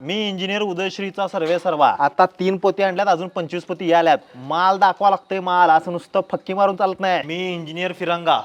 मी engineer उदयश्रीचा सर्वे सर्वा. आता 3 पोती आणल्यात, अजून 25 पोती याल्यात. माल दाखवा लागतंय, माल असं नुसतं फक्की मारून चालत नाही. मी इंजिनियर फिरंगा.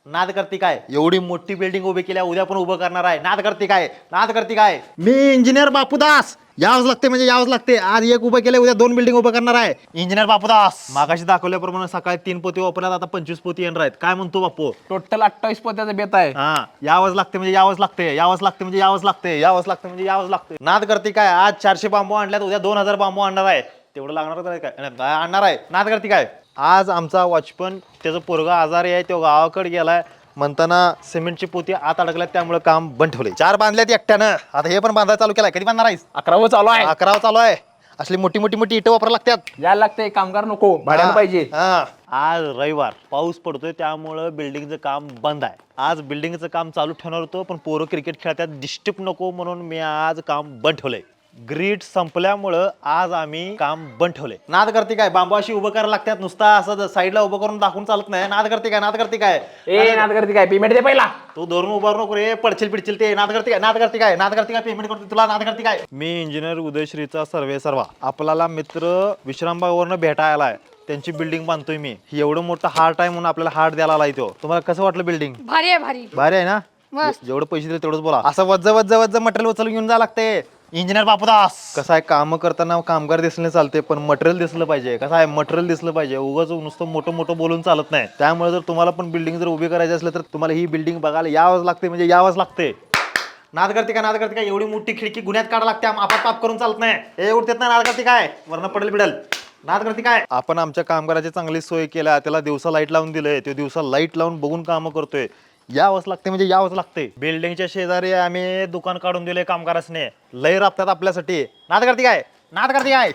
नाद करते काय? एवढी मोठी बिल्डिंग उभी केल्या, उद्या पण उभं करणार आहे. नाद करते काय? नाद करते काय? मी इंजिनियर बापूदास. यावंच लागते म्हणजे यावंच लागते. आज एक उभं केलं, उद्या 2 बिल्डिंग उभं करणार आहे. इंजिनियर बापूदास. मागाशी दाखवल्याप्रमाणे सकाळी 3 पोती वापरल्यात, आता 25 पोती येणार आहेत. काय म्हणतो बापू? टोटल 28 पोत्याचा बेत आहे. हा, यावंच लागते म्हणजे यावंच लागते. यावंच लागते म्हणजे यावंच लागते. यावंच लागते म्हणजे यावंच लागते. नाद करते काय? आज 400 बांबू आणल्यात, उद्या 2000 बांबू आणणार आहे. तेवढं लागणार काय? काय आणणार आहे? नाद करते काय? आज आमचा वॉचपन त्याचं पोरगा आजारी आहे, तो गावाकडे गेलाय. म्हणताना सिमेंटची पोती आत अडकल्यात, त्यामुळे काम बंद ठेवले. 4 बांधल्यात एकट्यानं, आता हे पण बांधायला चालू केलाय. कधी बांधणार आहेस? 11व चालू आहे. 11 चालू आहे. असली मोठी मोठी मोठी इटं वापरायला लागतात. यायला लागते, कामगार नको, भाड्यानं पाहिजे. हा. आज रविवार, पाऊस पडतोय, त्यामुळं बिल्डिंगचं काम बंद आहे. आज बिल्डिंगचं काम चालू ठेवणार होतो, पण पोरं क्रिकेट खेळतात, डिस्टर्ब नको म्हणून मी आज काम बंद ठेवलंय. ग्रीड संपल्यामुळं आज आम्ही काम बंद ठेवले. नाद करते काय? बांबू अशी उभं करायला लागतात, नुसता असं साईडला उभं करून दाखवून चालत नाही. नाद करते काय? नाद करते काय? ए नाद करते काय? पेमेंट दे पहिला. तू धरून उभार नको रे, पडचिल पिडचिल ते. नाद करते काय? नाद करते काय? नाद करते काय? पेमेंट करते तुला. नाद करते काय? मी इंजिनियर उदयश्रीचा सर्वे सर्वा. आपल्याला मित्र विश्रामबागवरनं भेटायला आहे. त्यांची बिल्डिंग बांधतोय मी. एवढं मोठं हार्ट आहे म्हणून आपल्याला हार्ट द्यायला आलाय तो. तुम्हाला कसं वाटलं बिल्डिंग? भारी आहे भारी. भारी आहे ना? मस्त. जेवढं पैसे दिले तेवढंच बोला. असं वज्ज मटेरियल उचलून घेऊन जा लागते. इंजिनियर बापूदास. कसं आहे, काम करताना कामगार दिसले चालते, पण मटेरियल दिसलं पाहिजे. कसं आहे, मटेरियल दिसलं पाहिजे. उगाच नुसतं मोठं मोठं बोलून चालत नाही. त्यामुळे जर तुम्हाला पण बिल्डिंग जर उभी करायची असलं तर तुम्हाला ही बिल्डिंग बघायला यावंच लागते म्हणजे यावंच लागते. नाद करते का? नाद करते का? एवढी मोठी खिडकी गुन्ह्यात काढा लागते, आपाप पाप करून चालत नाही. हे उठतेत ना, नाद करते काय? वरनं पडेल बिडल. नाद करते काय? आपण आमच्या कामगाराची चांगली सोय केल्या, त्याला दिवसा लाईट लावून दिलंय, तो दिवसा लाईट लावून बघून कामं करतोय. यावंच लागते म्हणजे यावंच लागते. बिल्डिंगच्या शेजारी आम्ही दुकान काढून दिले कामगारासने. लय राबतात आपल्यासाठी. नाद करते काय? नाद करते काय?